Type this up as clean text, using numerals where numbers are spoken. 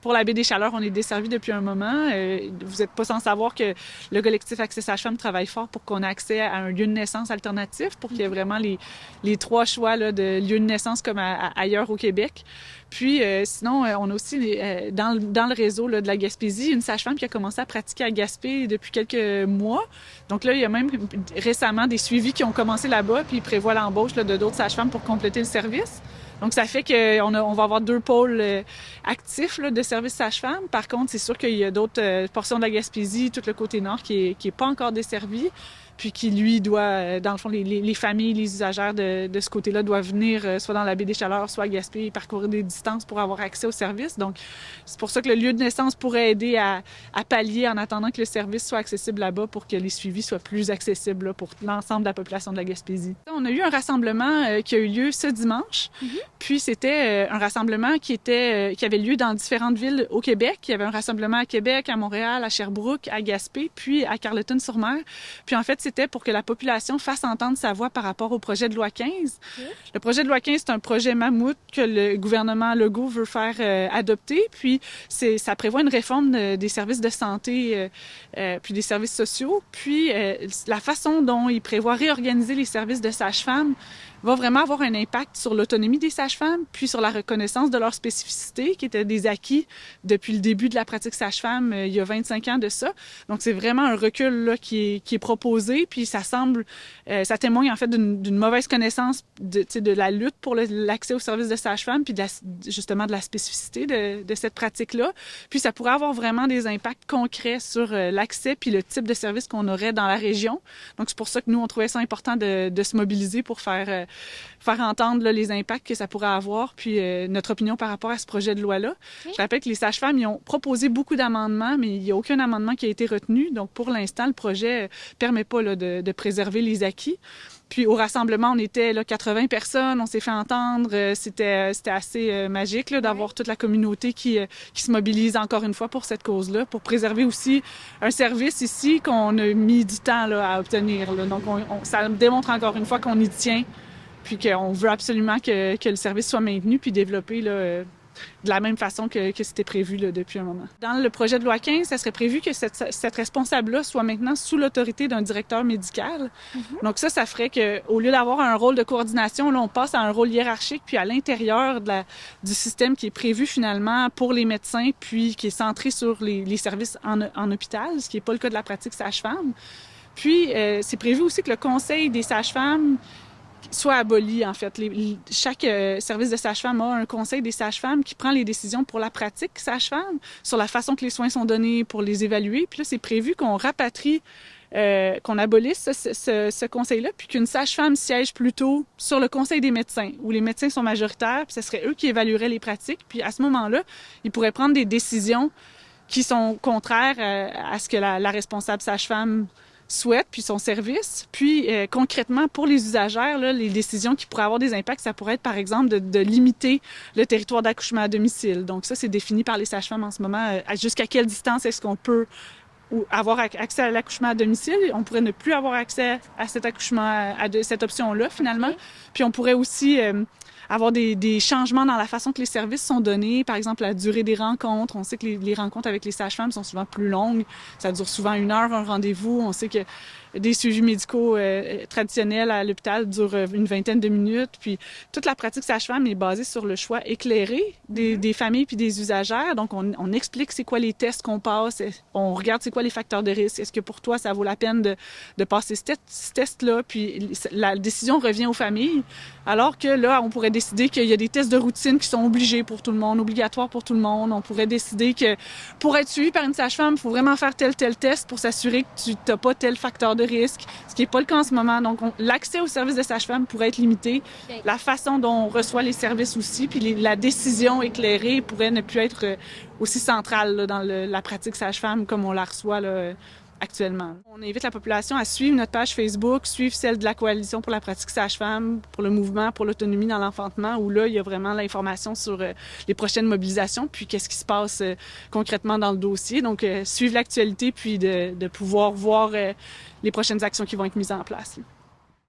pour la baie des Chaleurs, on est desservi depuis un moment. Vous n'êtes pas sans savoir que le collectif Accès Sage-Femme travaille fort pour qu'on ait accès à un lieu de naissance alternatif, pour qu'il y ait vraiment les trois choix là, de lieux de naissance comme ailleurs au Québec. Puis sinon, on a aussi dans le réseau là, de la Gaspésie une sage-femme qui a commencé à pratiquer à Gaspé depuis quelques mois. Donc là, il y a même récemment des suivis qui ont commencé là-bas, puis ils prévoient l'embauche là, de d'autres sages-femmes pour compléter le service. Donc, ça fait qu'on va avoir deux pôles actifs là, de services sage-femme. Par contre, c'est sûr qu'il y a d'autres portions de la Gaspésie, tout le côté nord, qui est pas encore desservi, puis qui, lui, doit, dans le fond, les familles, les usagères de ce côté-là doivent venir soit dans la baie des Chaleurs, soit à Gaspé, et parcourir des distances pour avoir accès au service. Donc, c'est pour ça que le lieu de naissance pourrait aider à pallier en attendant que le service soit accessible là-bas pour que les suivis soient plus accessibles là, pour l'ensemble de la population de la Gaspésie. On a eu un rassemblement qui a eu lieu ce dimanche. Puis c'était un rassemblement qui avait lieu dans différentes villes au Québec. Il y avait un rassemblement à Québec, à Montréal, à Sherbrooke, à Gaspé, puis à Carleton-sur-Mer. Puis en fait, c'était pour que la population fasse entendre sa voix par rapport au projet de loi 15. Le projet de loi 15, c'est un projet mammouth que le gouvernement Legault veut faire adopter. Puis ça prévoit une réforme des services de santé puis des services sociaux. Puis la façon dont il prévoit réorganiser les services de sage-femme va vraiment avoir un impact sur l'autonomie des sages-femmes, puis sur la reconnaissance de leurs spécificités, qui étaient des acquis depuis le début de la pratique sage-femme il y a 25 ans de ça. Donc, c'est vraiment un recul là, qui est proposé, puis ça semble, ça témoigne en fait d'une mauvaise connaissance de la lutte pour l'accès aux services de sage-femme, puis justement de la spécificité de cette pratique-là. Puis ça pourrait avoir vraiment des impacts concrets sur l'accès puis le type de service qu'on aurait dans la région. Donc, c'est pour ça que nous, on trouvait ça important de se mobiliser pour faire entendre là, les impacts que ça pourrait avoir, puis notre opinion par rapport à ce projet de loi-là. Okay. Je rappelle que les sages-femmes, ils ont proposé beaucoup d'amendements, mais il n'y a aucun amendement qui a été retenu. Donc, pour l'instant, le projet ne permet pas là, de préserver les acquis. Puis au rassemblement, on était là, 80 personnes, on s'est fait entendre. C'était assez magique là, d'avoir toute la communauté qui se mobilise encore une fois pour cette cause-là, pour préserver aussi un service ici qu'on a mis du temps là, à obtenir. Là. Donc, ça démontre encore une fois qu'on y tient, puis qu'on veut absolument que le service soit maintenu puis développé là, de la même façon que c'était prévu là, depuis un moment. Dans le projet de loi 15, ça serait prévu que cette responsable-là soit maintenant sous l'autorité d'un directeur médical. Donc ça ferait qu'au lieu d'avoir un rôle de coordination, là, on passe à un rôle hiérarchique, puis à l'intérieur du système qui est prévu finalement pour les médecins, puis qui est centré sur les services en hôpital, ce qui n'est pas le cas de la pratique sage-femme. Puis c'est prévu aussi que le conseil des sages-femmes soit aboli, en fait. Chaque service de sage-femme a un conseil des sages-femmes qui prend les décisions pour la pratique sage-femme, sur la façon que les soins sont donnés, pour les évaluer. Puis là, c'est prévu qu'on rapatrie, qu'on abolisse ce conseil-là, puis qu'une sage-femme siège plutôt sur le conseil des médecins, où les médecins sont majoritaires, puis ce serait eux qui évalueraient les pratiques. Puis à ce moment-là, ils pourraient prendre des décisions qui sont contraires à ce que la responsable sage-femme souhaite, puis son service. Puis concrètement, pour les usagères, là, les décisions qui pourraient avoir des impacts, ça pourrait être par exemple de limiter le territoire d'accouchement à domicile. Donc ça, c'est défini par les sages-femmes en ce moment. Jusqu'à quelle distance est-ce qu'on peut avoir accès à l'accouchement à domicile? On pourrait ne plus avoir accès à cet accouchement, cette option-là finalement. Puis on pourrait aussi avoir des changements dans la façon que les services sont donnés, par exemple la durée des rencontres. On sait que les rencontres avec les sages-femmes sont souvent plus longues. Ça dure souvent 1 heure, un rendez-vous. On sait que des suivis médicaux traditionnels à l'hôpital durent une vingtaine de minutes. Puis toute la pratique sage-femme est basée sur le choix éclairé des familles puis des usagères. Donc, on explique c'est quoi les tests qu'on passe. On regarde c'est quoi les facteurs de risque. Est-ce que pour toi, ça vaut la peine de passer ce test-là? Puis la décision revient aux familles. Alors que là, on pourrait décider qu'il y a des tests de routine qui sont obligés pour tout le monde, obligatoires pour tout le monde. On pourrait décider que pour être suivi par une sage-femme, il faut vraiment faire tel test pour s'assurer que tu n'as pas tel facteur de risque, ce qui n'est pas le cas en ce moment. Donc, l'accès aux services de sage-femme pourrait être limité. Okay. La façon dont on reçoit les services aussi, puis la décision éclairée pourrait ne plus être aussi centrale là, dans la pratique sage-femme comme on la reçoit là, actuellement. On invite la population à suivre notre page Facebook, suivre celle de la Coalition pour la pratique sage-femme, pour le mouvement pour l'autonomie dans l'enfantement, où là, il y a vraiment l'information sur les prochaines mobilisations, puis qu'est-ce qui se passe concrètement dans le dossier. Donc, suivre l'actualité, puis de pouvoir voir les prochaines actions qui vont être mises en place.